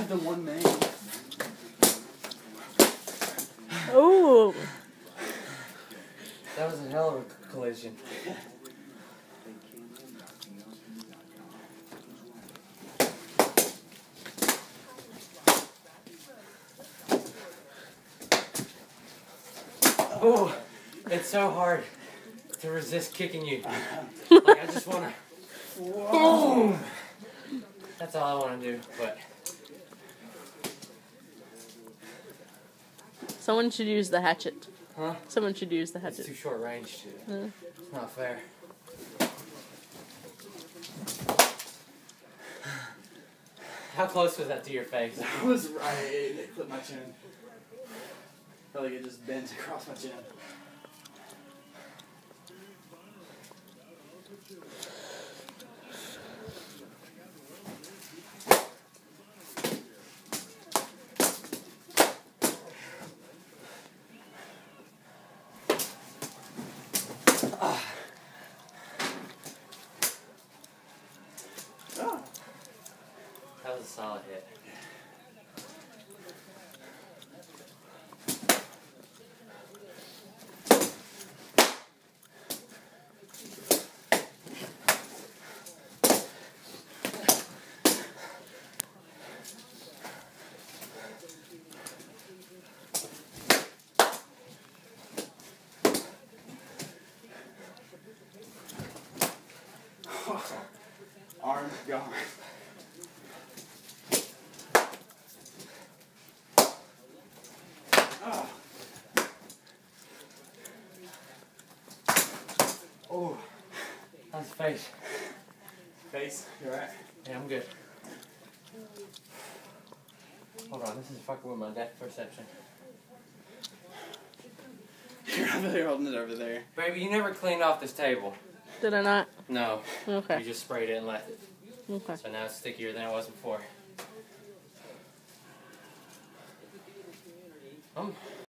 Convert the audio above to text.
have the one main. Oh. That was a hell of a collision. Oh, it's so hard to resist kicking you. Like, I just want to... Boom! That's all I want to do, but... Someone should use the hatchet. Huh? Someone should use the It's hatchet. too short range. It's not fair. How close was that to your face? That was right. It clipped my chin. Felt like it just bent across my chin. That was a solid hit. Arm gone. Oh, how's the face? Face, you alright? Yeah, I'm good. Hold on, this is fucking with my depth perception. You're over there holding it over there. Baby, you never cleaned off this table. Did I not? No. Okay. You just sprayed it and left it. Okay. So now it's stickier than it was before.